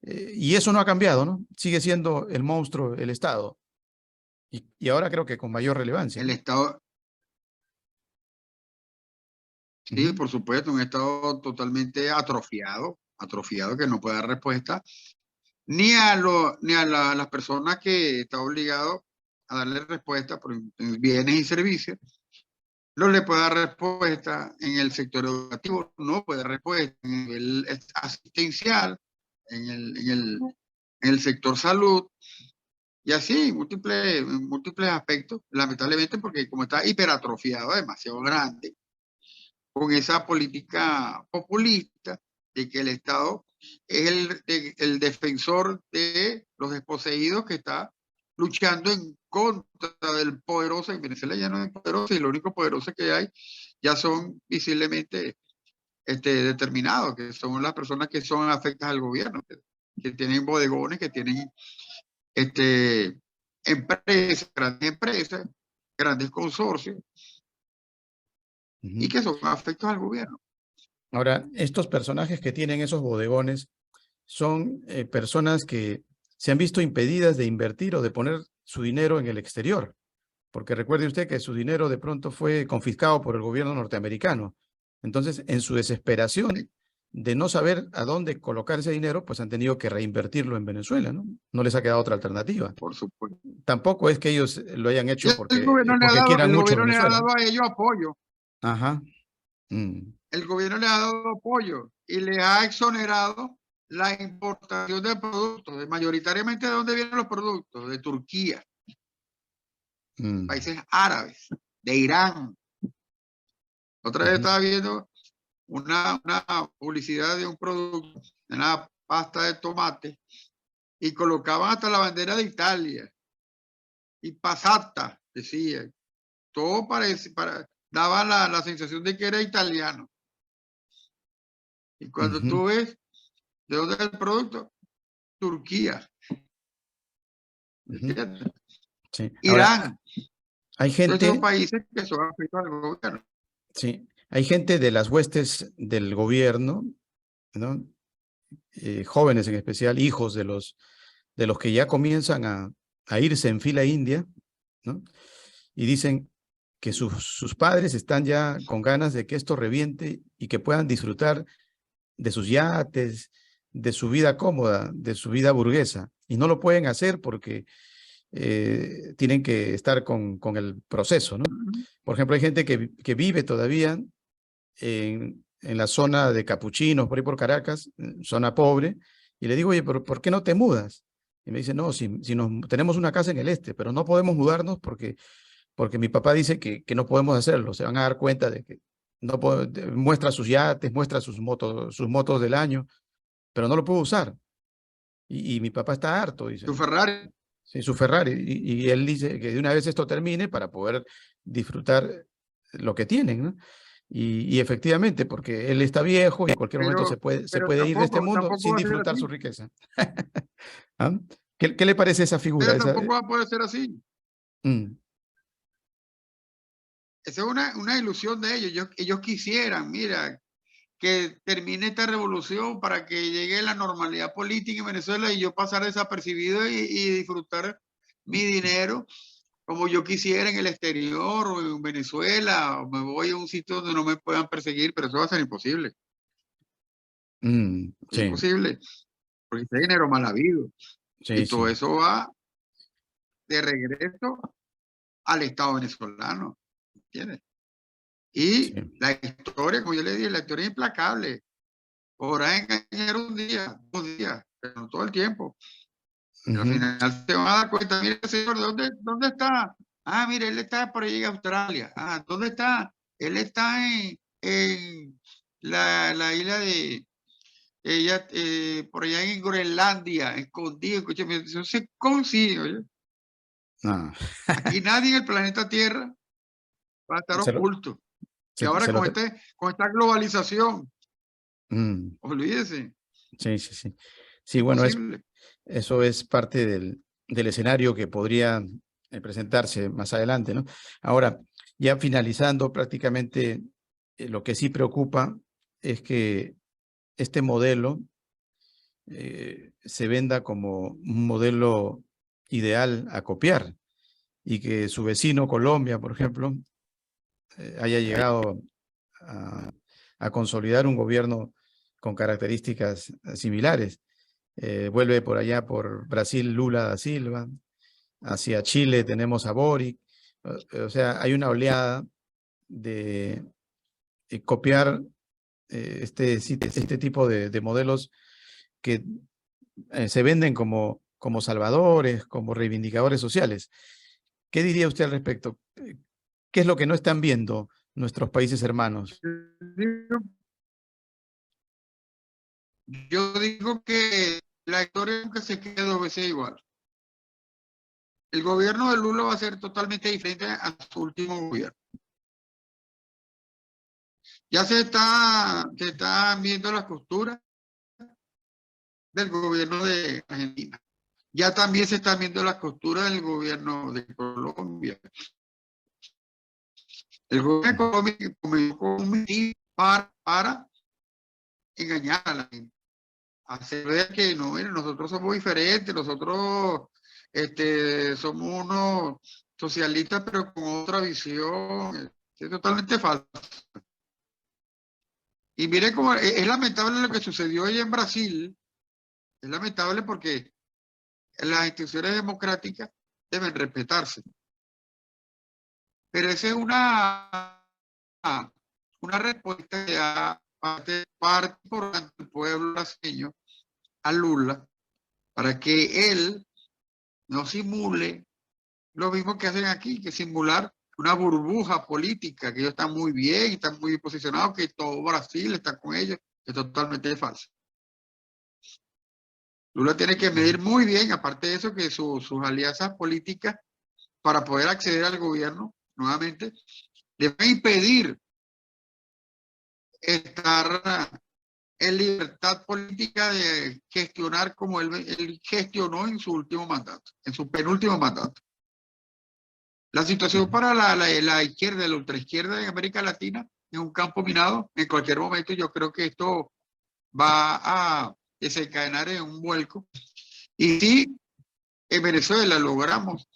Y eso no ha cambiado, ¿no? Sigue siendo el monstruo el Estado y ahora creo que con mayor relevancia, El ¿no? Estado, sí, Ujú, por supuesto, un Estado totalmente atrofiado que no puede dar respuesta ni a las personas que está obligado a darle respuesta por bienes y servicios. No le puede dar respuesta en el sector educativo, no puede dar respuesta en el nivel asistencial, en el sector salud, y así, múltiples aspectos, lamentablemente, porque como está hiperatrofiado, demasiado grande, con esa política populista de que el Estado es el defensor de los desposeídos que está luchando en contra del poderoso. En Venezuela ya no es poderoso y lo único poderoso que hay ya son visiblemente determinados, que son las personas que son afectas al gobierno, que tienen bodegones, que tienen empresas, grandes consorcios, y Ujú. que son afectos al gobierno. Ahora, estos personajes que tienen esos bodegones son personas que se han visto impedidas de invertir o de poner su dinero en el exterior, porque recuerde usted que su dinero de pronto fue confiscado por el gobierno norteamericano. Entonces, en su desesperación de no saber a dónde colocar ese dinero, pues han tenido que reinvertirlo en Venezuela, ¿no? No les ha quedado otra alternativa. Por supuesto. Tampoco es que ellos lo hayan Y hecho porque, porque el quieran mucho gobierno le ha Venezuela. dado a ellos apoyo. Ajá. Mm. El gobierno le ha dado apoyo y le ha exonerado la importación de productos. Mayoritariamente, ¿de dónde vienen los productos? De Turquía, países árabes, de Irán. Otra vez estaba viendo una publicidad de un producto, de una pasta de tomate, y colocaban hasta la bandera de Italia. Y pasata, decía. Todo daba la sensación de que era italiano. Y cuando tú ves de dónde es el producto, Turquía. ¿Entiendes? Sí. Ahora, Irán. hay Todos esos gente, países que son afectados al gobierno. sí, hay gente de las huestes del gobierno, ¿no? Jóvenes en especial, hijos de los que ya comienzan a irse en fila india, ¿no? Y dicen que sus padres están ya con ganas de que esto reviente y que puedan disfrutar de sus yates, de su vida cómoda, de su vida burguesa. Y no lo pueden hacer porque tienen que estar con el proceso, ¿no? Por ejemplo, hay gente que vive todavía en la zona de Capuchinos, por ahí por Caracas, zona pobre, y le digo, oye, ¿por qué no te mudas? Y me dice, no, si tenemos una casa en el este, pero no podemos mudarnos porque mi papá dice que no podemos hacerlo. Se van a dar cuenta de que no muestra sus yates, muestra sus motos del año, pero no lo puedo usar. Y mi papá está harto, dice. Tu Ferrari. Sí, su Ferrari. Y él dice que de una vez esto termine para poder disfrutar lo que tienen, ¿no? Y efectivamente, porque él está viejo y en cualquier momento se Pero puede ir de este mundo tampoco sin va a ser disfrutar su así. riqueza. ¿Ah? ¿Qué le parece esa figura? Pero tampoco va a poder ser así. Mm, Esa es una ilusión de ellos. Ellos quisieran, mira, que termine esta revolución para que llegue la normalidad política en Venezuela y yo pasar desapercibido y disfrutar mi dinero como yo quisiera en el exterior o en Venezuela, o me voy a un sitio donde no me puedan perseguir, pero eso va a ser imposible. Es sí, imposible, porque ese dinero mal habido. sí, Y todo sí, eso va de regreso al Estado venezolano, ¿entiendes? sí. Y la historia, como yo le dije, la historia es implacable. Podrás engañar un día, 2 días, pero no todo el tiempo. Al Ujú. final te van a dar cuenta, mire, señor, ¿dónde está? Ah, mire, él está por ahí en Australia. Ah, ¿dónde está? Él está en la isla de, ella, por allá en Groenlandia, escondido. Escúchame, eso se consigue, oye. Ah, Aquí nadie en el planeta Tierra va a estar se lo, oculto. Y se, ahora se lo, con esta globalización, mm, olvídese, sí, sí, sí. Sí, bueno, imposible. eso es parte del escenario que podría presentarse más adelante, ¿no? Ahora, ya finalizando prácticamente, lo que sí preocupa es que este modelo se venda como un modelo ideal a copiar y que su vecino Colombia, por ejemplo, haya llegado a, a consolidar un gobierno con características similares. Vuelve por allá por Brasil Lula da Silva, hacia Chile tenemos a Boric, o sea, hay una oleada de copiar este tipo de modelos que se venden como salvadores, como reivindicadores sociales. ¿Qué diría usted al respecto? ¿Qué es lo que no están viendo nuestros países hermanos? Yo digo que la historia nunca se queda 2 veces igual. El gobierno de Lula va a ser totalmente diferente a su último gobierno. Ya se están viendo las costuras del gobierno de Argentina. Ya también se están viendo las costuras del gobierno de Colombia. El gobierno de Colombia comenzó con un mitin para engañar a la gente. Hacer ver que no, miren, nosotros somos diferentes, nosotros somos unos socialistas, pero con otra visión. Es totalmente falso. Y mire cómo es lamentable lo que sucedió hoy en Brasil. Es lamentable porque las instituciones democráticas deben respetarse. Pero esa es una respuesta que da parte importante del pueblo brasileño a Lula para que él no simule lo mismo que hacen aquí, que simular una burbuja política, que ellos están muy bien, están muy posicionados, que todo Brasil está con ellos. Es totalmente falso. Lula tiene que medir muy bien, aparte de eso, que sus alianzas políticas para poder acceder al gobierno nuevamente deben impedir estar en libertad política de gestionar como él gestionó en su último mandato, en su penúltimo mandato. La situación para la izquierda, la ultraizquierda en América Latina es un campo minado. En cualquier momento yo creo que esto va a desencadenar en un vuelco. Y si en Venezuela logramos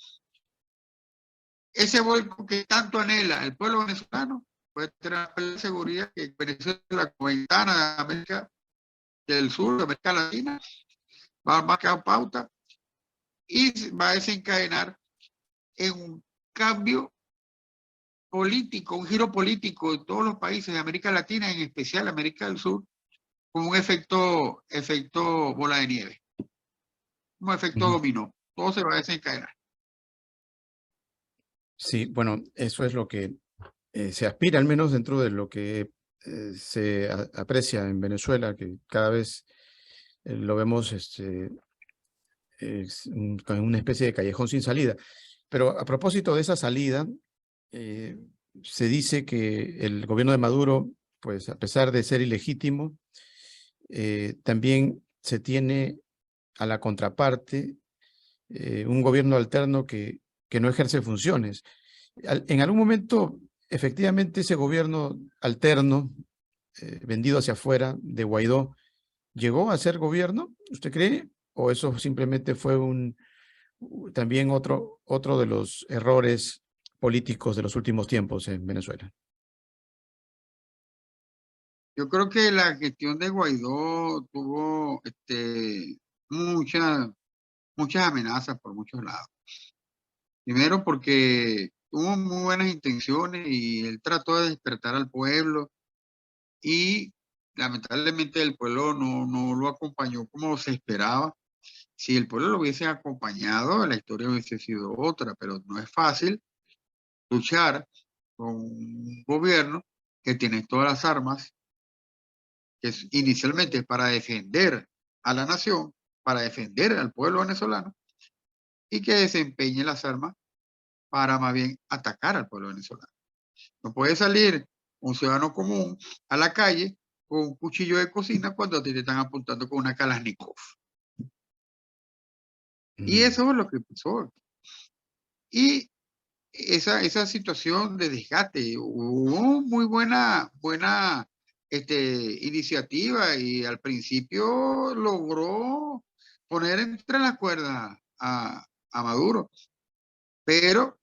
ese vuelco que tanto anhela el pueblo venezolano, puede tener la seguridad que Venezuela, como ventana de América del Sur, de América Latina, va a marcar pauta y va a desencadenar en un cambio político, un giro político de todos los países de América Latina, en especial América del Sur, con un efecto bola de nieve, un efecto dominó. Todo se va a desencadenar. Sí, bueno, eso es lo que se aspira, al menos dentro de lo que se aprecia en Venezuela, que cada vez lo vemos con una especie de callejón sin salida. Pero a propósito de esa salida, se dice que el gobierno de Maduro, pues a pesar de ser ilegítimo, también se tiene a la contraparte un gobierno alterno que no ejerce funciones. En algún momento, efectivamente, ese gobierno alterno, vendido hacia afuera, de Guaidó, ¿llegó a ser gobierno, usted cree? ¿O eso simplemente fue también otro de los errores políticos de los últimos tiempos en Venezuela? Yo creo que la gestión de Guaidó tuvo muchas amenazas por muchos lados. Primero porque tuvo muy buenas intenciones y él trató de despertar al pueblo y lamentablemente el pueblo no lo acompañó como se esperaba. Si el pueblo lo hubiese acompañado, la historia hubiese sido otra, pero no es fácil luchar con un gobierno que tiene todas las armas, que es inicialmente para defender a la nación, para defender al pueblo venezolano, y que desempeñe las armas para más bien atacar al pueblo venezolano. No puede salir un ciudadano común a la calle con un cuchillo de cocina cuando a ti te están apuntando con una Kalashnikov. Y eso es lo que pasó. Y esa situación de desgaste, hubo muy buena iniciativa y al principio logró poner entre las cuerdas a Maduro. Pero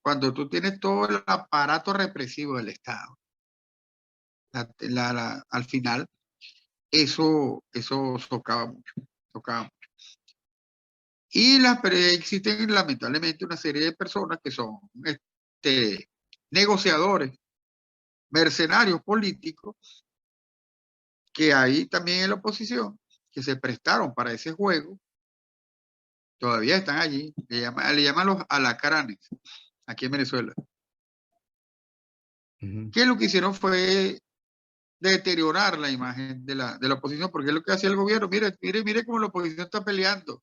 cuando tú tienes todo el aparato represivo del Estado, al final eso socava mucho. Y existen lamentablemente una serie de personas que son negociadores, mercenarios políticos, que hay también en la oposición, que se prestaron para ese juego, todavía están allí, le llaman los alacranes, aquí en Venezuela. Que lo que hicieron fue deteriorar la imagen de la oposición, porque es lo que hacía el gobierno. Mire cómo la oposición está peleando.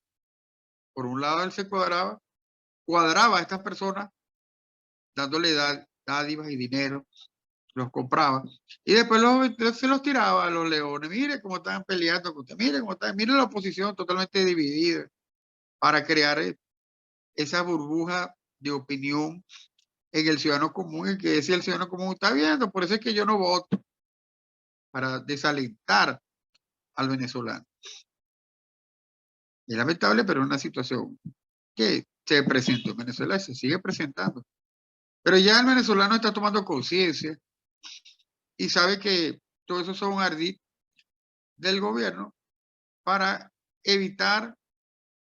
Por un lado él se cuadraba cuadraba a estas personas dándole dádivas y dinero, los compraba y después se los tiraba a los leones. Mire cómo están peleando con usted, mire cómo están, mire la oposición totalmente dividida para crear esa burbuja de opinión en el ciudadano común, en que decía el ciudadano común está viendo, por eso es que yo no voto, para desalentar al venezolano. Es lamentable, pero es una situación que se presentó en Venezuela y se sigue presentando. Pero ya el venezolano está tomando conciencia y sabe que todo eso son un ardid del gobierno para evitar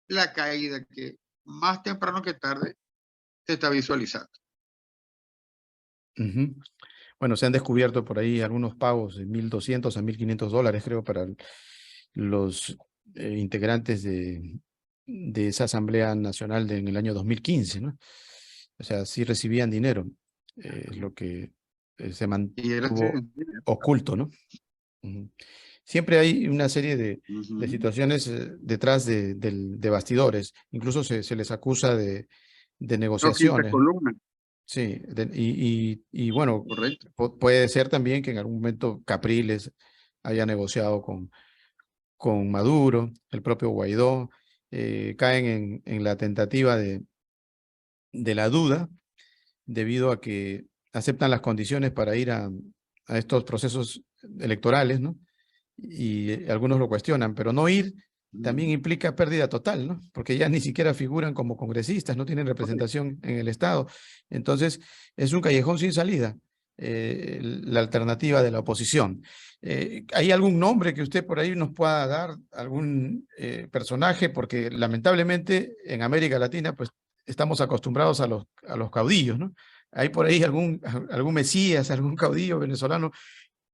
la caída que más temprano que tarde se está visualizando. Ujú. Bueno, se han descubierto por ahí algunos pagos de $1.200 a $1.500, creo, para los integrantes de esa Asamblea Nacional en el año 2015, ¿no? O sea, sí recibían dinero, lo que se Y era así. mantuvo oculto, ¿no? Ujú. Siempre hay una serie de situaciones detrás de bastidores. Incluso se les acusa de negociaciones. Columna. Sí, y bueno, Correcto. puede ser también que en algún momento Capriles haya negociado con Maduro, el propio Guaidó, caen en la tentativa de la duda debido a que aceptan las condiciones para ir a estos procesos electorales, ¿no? Y algunos lo cuestionan, pero no ir también implica pérdida total, ¿no? Porque ya ni siquiera figuran como congresistas, no tienen representación en el Estado. Entonces, es un callejón sin salida, la alternativa de la oposición. ¿Hay algún nombre que usted por ahí nos pueda dar, algún personaje? Porque lamentablemente en América Latina, pues, estamos acostumbrados a los caudillos, ¿no? ¿Hay por ahí algún mesías, algún caudillo venezolano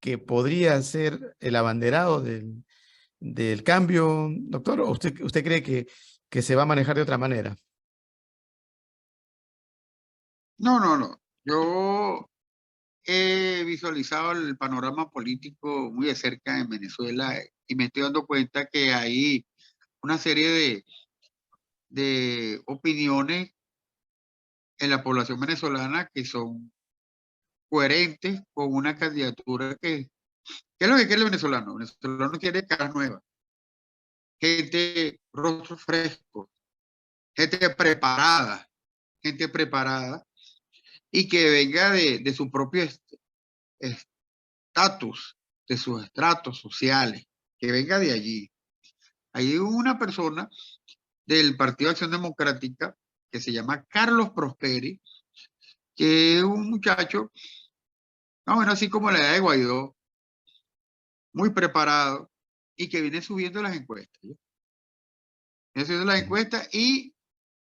que podría ser el abanderado del cambio, doctor? ¿O usted cree que se va a manejar de otra manera? No. Yo he visualizado el panorama político muy de cerca en Venezuela y me estoy dando cuenta que hay una serie de opiniones en la población venezolana que son coherentes con una candidatura ¿qué es lo que quiere el venezolano? El venezolano quiere caras nuevas, gente, rostro fresco, gente preparada y que venga de su propio estatus, de sus estratos sociales, que venga de allí. Hay una persona del Partido de Acción Democrática que se llama Carlos Prosperi, que es un muchacho, más o menos así como la edad de Guaidó, muy preparado y que viene subiendo las encuestas. ¿Sí? Viene subiendo las encuestas y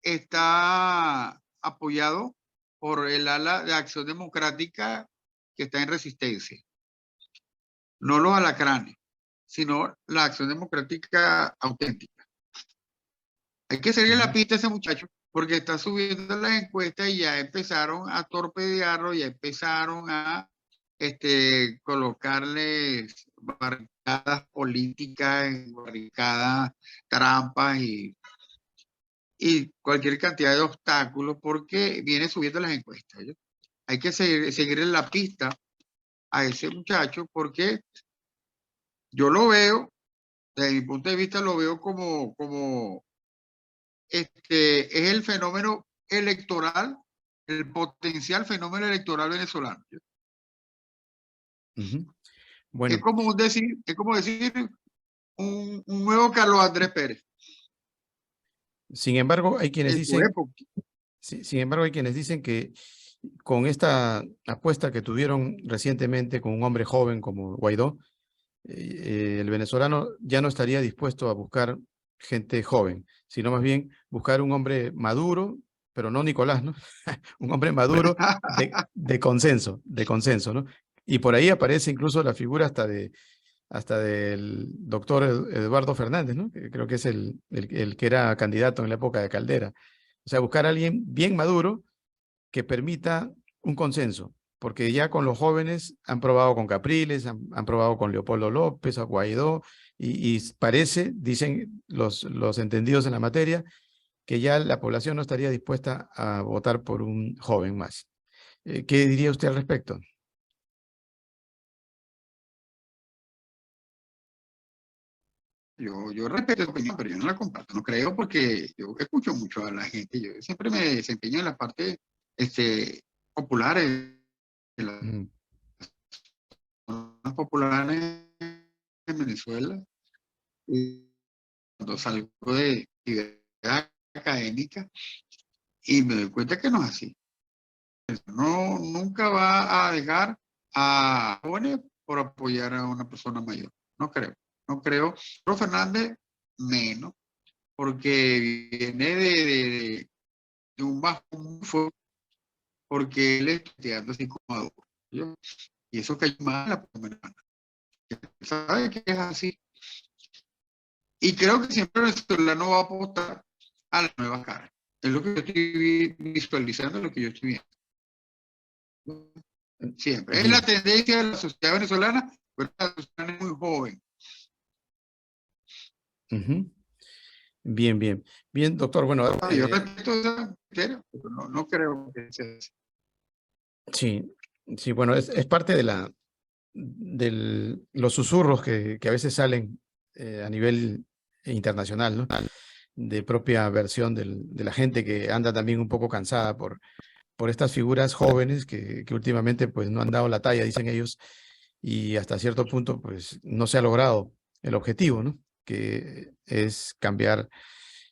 está apoyado por el ala de Acción Democrática que está en resistencia. No los alacranes, sino la Acción Democrática auténtica. Hay que seguir la pista a ese muchacho porque está subiendo las encuestas y ya empezaron a torpedearlo, ya empezaron a colocarles barricadas políticas, barricadas, trampas y cualquier cantidad de obstáculos porque viene subiendo las encuestas. ¿Sí? Hay que seguir en la pista a ese muchacho porque yo lo veo, desde mi punto de vista, lo veo como es el fenómeno electoral, el potencial fenómeno electoral venezolano. Bueno. Es como decir un nuevo Carlos Andrés Pérez. Sin embargo, hay quienes dicen que con esta apuesta que tuvieron recientemente con un hombre joven como Guaidó, el venezolano ya no estaría dispuesto a buscar gente joven, sino más bien buscar un hombre maduro, pero no Nicolás, ¿no? Un hombre maduro de consenso, ¿no? Y por ahí aparece incluso la figura hasta del doctor Eduardo Fernández, ¿no? Que creo que es el que era candidato en la época de Caldera. O sea, buscar a alguien bien maduro que permita un consenso, porque ya con los jóvenes han probado con Capriles, han probado con Leopoldo López, a Guaidó, y parece, dicen los entendidos en la materia, que ya la población no estaría dispuesta a votar por un joven más. ¿Qué diría usted al respecto? Yo respeto tu opinión, pero yo no la comparto, no creo, porque yo escucho mucho a la gente. Yo siempre me desempeño en la parte populares, en las Ujú, zonas populares en Venezuela. Y cuando salgo de actividad académica y me doy cuenta que no es así. No, nunca va a dejar a jóvenes por apoyar a una persona mayor. No creo, no creo. Pero Fernández, menos, porque viene de un bajo muy fuerte, porque él está estudiando así como adulto. ¿Sí? Y eso cayó mal a la primera. Sabe que es así. Y creo que siempre el venezolano va a apostar a la nueva cara. Es lo que yo estoy visualizando, lo que yo estoy viendo. Siempre. Es la bien. tendencia de la sociedad venezolana, pero la sociedad es muy joven. Ujú. Bien, bien. Bien, doctor, bueno, Yo respeto ese criterio, pero no creo que sea así. sí, sí, bueno, es parte de los susurros que a veces salen a nivel internacional, ¿no? De propia versión de la gente que anda también un poco cansada por estas figuras jóvenes que últimamente pues no han dado la talla, dicen ellos, y hasta cierto punto pues no se ha logrado el objetivo, ¿no? Que es cambiar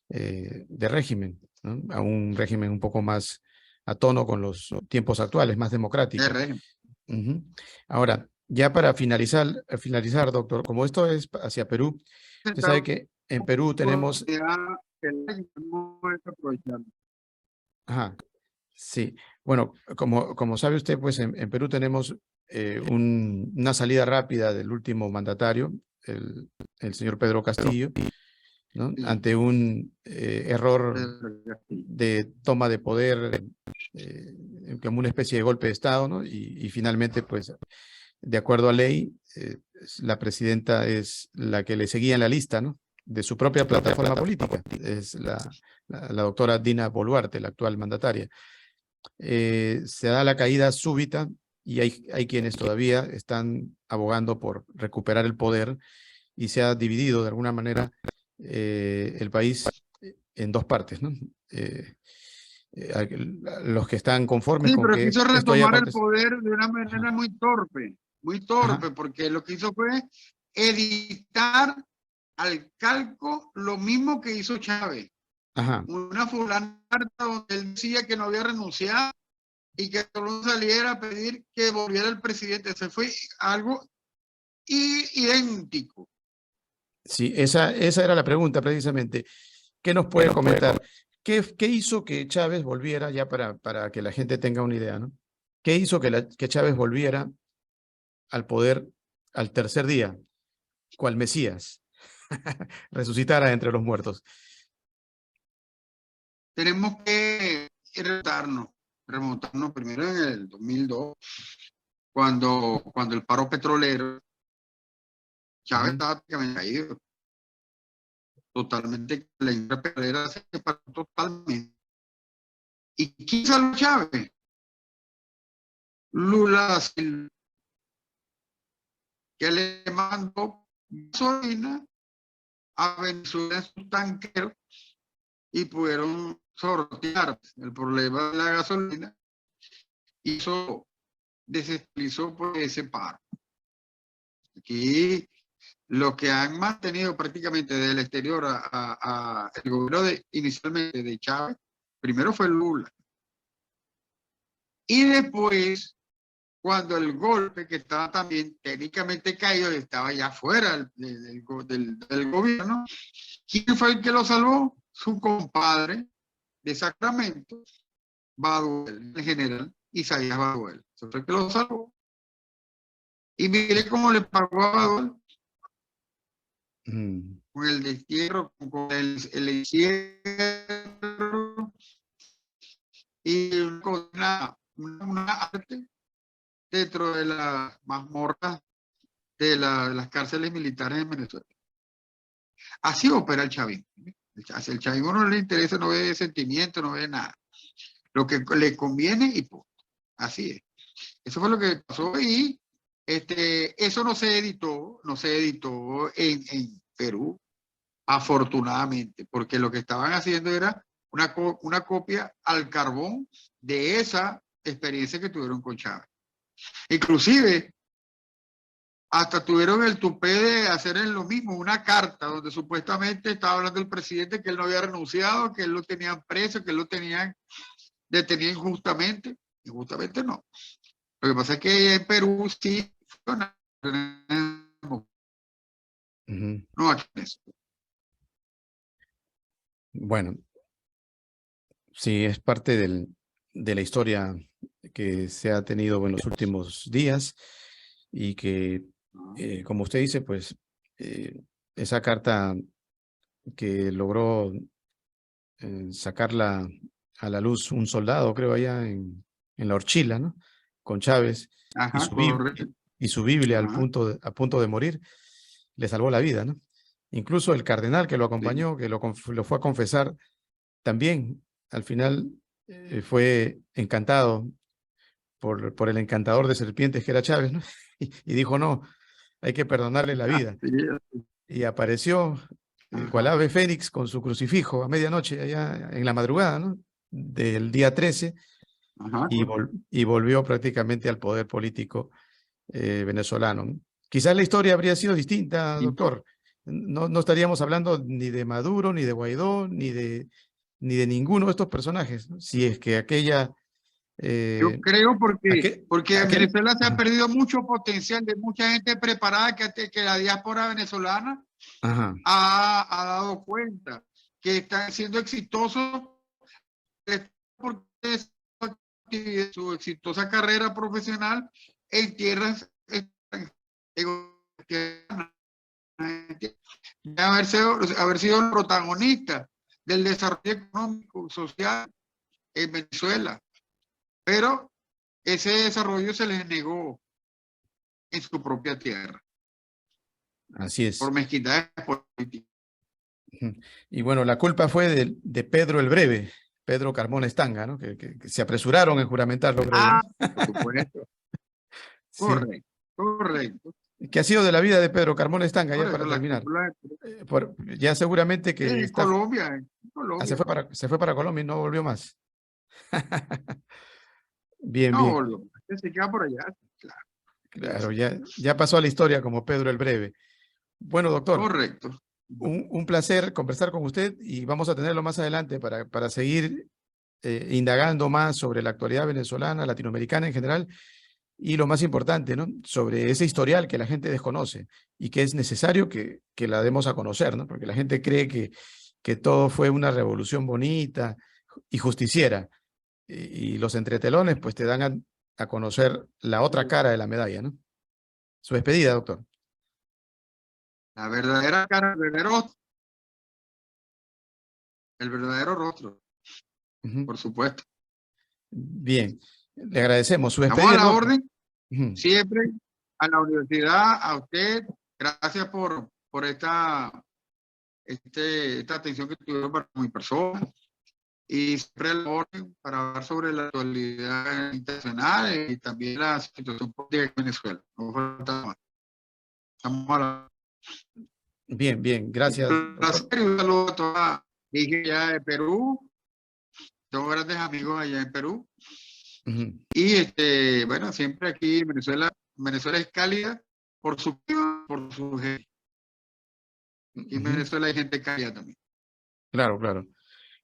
de régimen, ¿no? A un régimen un poco más a tono con los tiempos actuales, más El democrático. régimen. Ujú. Ahora, ya para finalizar, doctor, como esto es hacia Perú, usted Esta sabe que en Perú tenemos, oportunidad que no es aprovechando. ajá, sí, bueno, como sabe usted, pues en Perú tenemos una salida rápida del último mandatario, el señor Pedro Castillo, ¿no? Sí, Ante un error Pedro Castillo. de toma de poder, eh, como una especie de golpe de Estado, ¿no? Y finalmente, pues, de acuerdo a ley, la presidenta es la que le seguía en la lista, ¿no? De su propia plataforma política. Es la doctora Dina Boluarte, la actual mandataria. Se da la caída súbita y hay quienes todavía están abogando por recuperar el poder y se ha dividido de alguna manera el país en dos partes, ¿no? Los que están conformes Sí, con pero que quiso esto haya retomar el acontecido. poder de una Ajá, manera muy ajá, torpe, porque lo que hizo fue editar al calco lo mismo que hizo Chávez. ajá. Una fulana donde él decía que no había renunciado y que solo saliera a pedir que volviera el presidente. Se fue algo idéntico. Sí, esa era la pregunta precisamente. ¿Qué nos puede comentar? ¿Qué hizo que Chávez volviera, ya para que la gente tenga una idea, ¿no? ¿Qué hizo que Chávez volviera al poder al tercer día, cual Mesías, resucitara entre los muertos? Tenemos que remontarnos primero en el 2002, cuando el paro petrolero, Chávez Ujú. estaba prácticamente caído, totalmente, la industria petrolera se paró totalmente. ¿Y quién salvó a Chávez? Lula da Silva, que le mandó gasolina a Venezuela en sus tanqueros y pudieron sortear el problema de la gasolina y eso desestabilizó por ese paro. Aquí lo que han mantenido prácticamente del exterior el gobierno inicialmente de Chávez, primero fue Lula. Y después, cuando el golpe, que estaba también técnicamente caído, estaba ya fuera del gobierno, ¿quién fue el que lo salvó? Su compadre de Sacramento, Baduel, el general Isaías Baduel. Eso fue el que lo salvó. Y mire cómo le pagó a Baduel Mm, con el destierro, con el encierro y con una arte dentro de las mazmorras de las cárceles militares en Venezuela. Así opera el chavismo. El chavismo no le interesa, no ve sentimiento, no ve nada. Lo que le conviene y punto. Así es. Eso fue lo que pasó y eso no se editó en Perú, afortunadamente, porque lo que estaban haciendo era una copia al carbón de esa experiencia que tuvieron con Chávez. Inclusive, hasta tuvieron el tupé de hacer lo mismo, una carta donde supuestamente estaba hablando el presidente que él no había renunciado, que él lo tenían preso, que él lo tenían detenido injustamente. Injustamente no. Lo que pasa es que en Perú sí no aquí en eso. Bueno, sí, es parte de la historia que se ha tenido en los últimos días y que, como usted dice, pues esa carta que logró sacarla a la luz un soldado, creo, allá en la Orchila, ¿no? Con Chávez. Ajá, y su Biblia Ajá. a punto de morir, le salvó la vida, ¿no? Incluso el cardenal que lo acompañó, que lo fue a confesar, también al final fue encantado por el encantador de serpientes que era Chávez, ¿no? Y dijo, no, hay que perdonarle la vida. Y apareció cual ave fénix con su crucifijo a medianoche, allá en la madrugada, ¿no? Del día 13, Ajá. y volvió prácticamente al poder político venezolano, ¿no? Quizás la historia habría sido distinta, doctor. No estaríamos hablando ni de Maduro, ni de Guaidó, ni de ninguno de estos personajes, ¿no? Si es que aquella... Yo creo porque en Venezuela se ha perdido mucho potencial de mucha gente preparada que la diáspora venezolana ha dado cuenta que están siendo exitosos porque su exitosa carrera profesional en tierras haber sido protagonista del desarrollo económico, social en Venezuela. Pero ese desarrollo se les negó en su propia tierra. Así es. Por mezquindades políticas. Y bueno, la culpa fue de Pedro el Breve, Pedro Carmona Estanga, ¿no? Que se apresuraron en juramentarlo. Por supuesto. Sí. Correcto. ¿Qué ha sido de la vida de Pedro Carmona Estanga, ya para terminar? Ya seguramente que en Colombia. Se fue para Colombia y no volvió más. Bien. Volvió. Se queda por allá. Claro, ya pasó a la historia como Pedro el Breve. Bueno, doctor. Correcto. Un placer conversar con usted y vamos a tenerlo más adelante para seguir indagando más sobre la actualidad venezolana, latinoamericana en general, y lo más importante, ¿no? Sobre ese historial que la gente desconoce y que es necesario que la demos a conocer, ¿no? Porque la gente cree que todo fue una revolución bonita y justiciera, y los entretelones pues te dan a conocer la otra cara de la medalla, ¿no? Su despedida, doctor. La verdadera cara, el verdadero rostro, por supuesto. Bien, le agradecemos su despedida. Estamos a la orden, siempre a la universidad, a usted, gracias por esta atención que tuvieron para mi persona, y siempre a la orden para hablar sobre la actualidad internacional y también la situación política de Venezuela. No falta más. Estamos a la... Bien, gracias. Un saludo a toda mi hija allá de Perú. Tengo grandes amigos allá en Perú. Y bueno, siempre aquí en Venezuela es cálida por su gente. Aquí en Venezuela hay gente cálida también. Claro.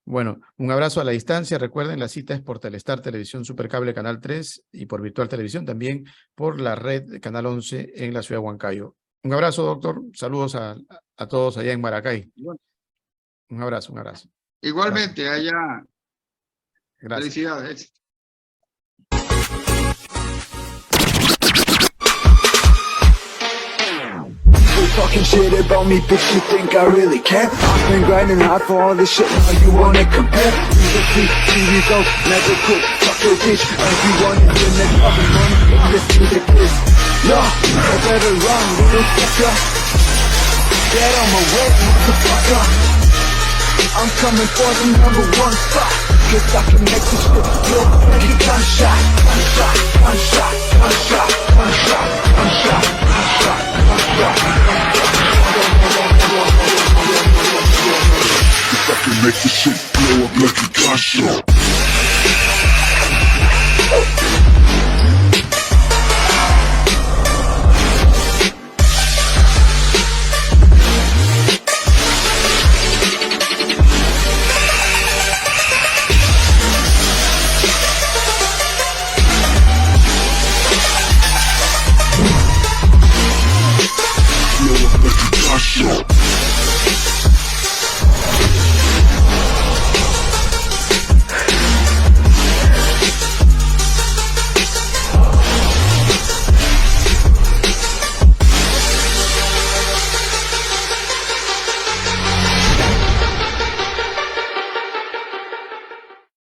Bueno, un abrazo a la distancia. Recuerden, la cita es por Telestar Televisión Supercable Canal 3 y por Virtual Televisión también por la red Canal 11 en la ciudad de Huancayo. Un abrazo, doctor. Saludos a todos allá en Maracay. Un abrazo. Igualmente, gracias. Allá. Gracias. Felicidades. Talking shit about me, bitch, you think I really care? I've been grinding hard for all this shit, now you wanna compare? Use a free TV go, never quit, fuck your bitch. Everyone in the next fucking money, this music is. Yo, I better run, motherfucker. Get on my way, motherfucker. I'm coming for the #1 spot. Cause I can make this shit feel like a gunshot. Gunshot, gunshot, gunshot, gunshot, gunshot, gunshot, gunshot. Cause I can make this shit blow up like a gunshot.